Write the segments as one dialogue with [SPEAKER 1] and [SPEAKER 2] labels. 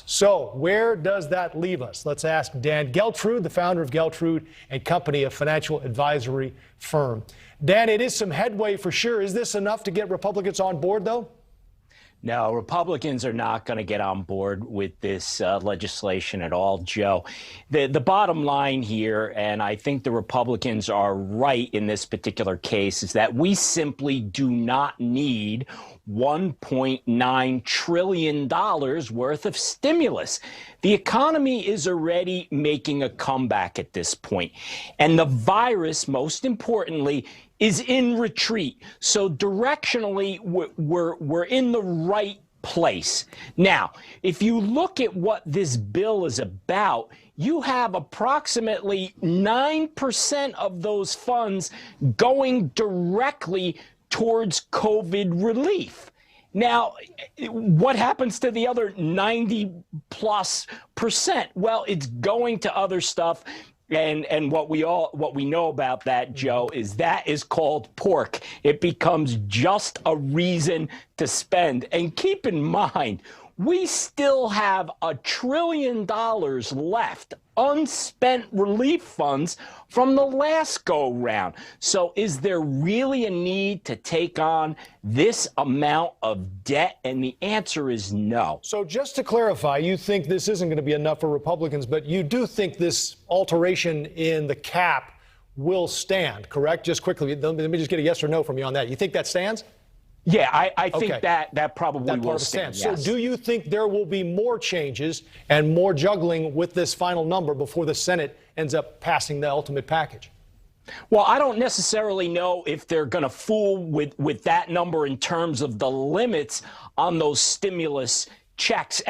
[SPEAKER 1] So where does that leave us? Let's ask Dan Geltrude, the founder of Geltrude and Company, a financial advisory firm. Dan, it is some headway for sure. Is this enough to get Republicans on board, though?
[SPEAKER 2] No, Republicans are not going to get on board with this legislation at all, Joe. The bottom line here, and I think the Republicans are right in this particular case, is that we simply do not need $1.9 trillion worth of stimulus. The economy is already making a comeback at this point, and the virus, most importantly, is in retreat. So directionally, we're in the right place. Now, if you look at what this bill is about, you have approximately 9% of those funds going directly towards COVID relief. Now, what happens to the other 90+%? Well, it's going to other stuff. And what we know about that, Joe, is that is called pork. It becomes just a reason to spend. And keep in mind, we still have $1 trillion left, unspent relief funds from the last go-round. So is there really a need to take on this amount of debt? And the answer is no.
[SPEAKER 1] So just to clarify, you think this isn't going to be enough for Republicans, but you do think this alteration in the cap will stand, correct? Just quickly, let me just get a yes or no from you on that. You think that stands?
[SPEAKER 2] Yeah, I think that probably will stand.
[SPEAKER 1] Yes. So do you think there will be more changes and more juggling with this final number before the Senate ends up passing the ultimate package?
[SPEAKER 2] Well, I don't necessarily know if they're going to fool with that number in terms of the limits on those stimulus checks,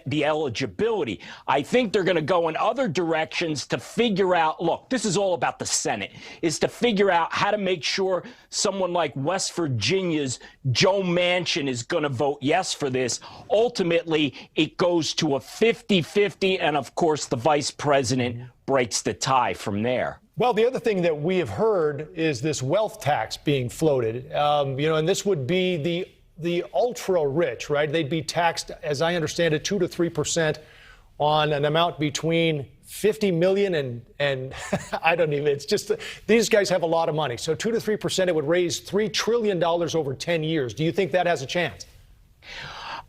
[SPEAKER 2] the eligibility. I think they're going to go in other directions to figure out, look, this is all about the Senate, is to figure out how to make sure someone like West Virginia's Joe Manchin is going to vote yes for this. Ultimately, it goes to a 50-50, and of course, the vice president breaks the tie from there.
[SPEAKER 1] Well, the other thing that we have heard is this wealth tax being floated, and this would be the ultra rich, right? They'd be taxed, as I understand it, 2 to 3% on an amount between 50 million and I don't even, it's just, these guys have a lot of money. So 2 to 3%, it would raise $3 trillion over 10 years. Do you think that has a chance?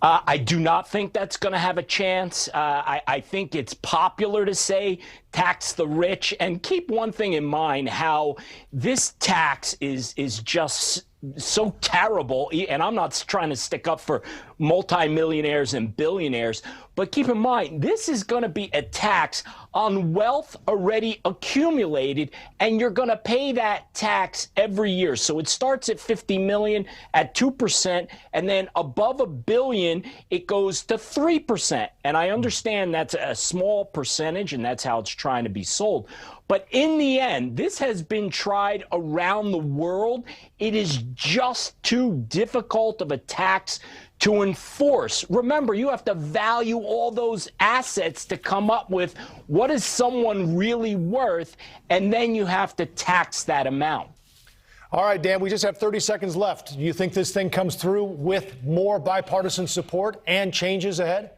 [SPEAKER 2] I do not think that's going to have a chance. I think it's popular to say tax the rich. And keep one thing in mind, how this tax is just so terrible. And I'm not trying to stick up for multimillionaires and billionaires, but keep in mind, this is going to be a tax on wealth already accumulated, and you're going to pay that tax every year. So it starts at 50 million at 2%, and then above $1 billion, it goes to 3%. And I understand that's a small percentage, and that's how it's trying to be sold. But in the end, this has been tried around the world. It is just too difficult of a tax to enforce. Remember, you have to value all those assets to come up with what is someone really worth, and then you have to tax that amount.
[SPEAKER 1] All right, Dan, we just have 30 seconds left. Do you think this thing comes through with more bipartisan support and changes ahead?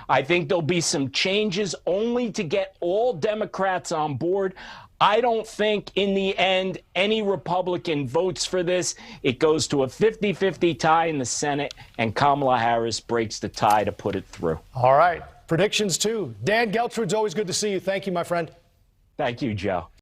[SPEAKER 2] I think there'll be some changes only to get all Democrats on board. I don't think in the end any Republican votes for this. It goes to a 50-50 tie in the Senate, and Kamala Harris breaks the tie to put it through.
[SPEAKER 1] All right. Predictions, too. Dan Geltrude, it's always good to see you. Thank you, my friend.
[SPEAKER 2] Thank you, Joe.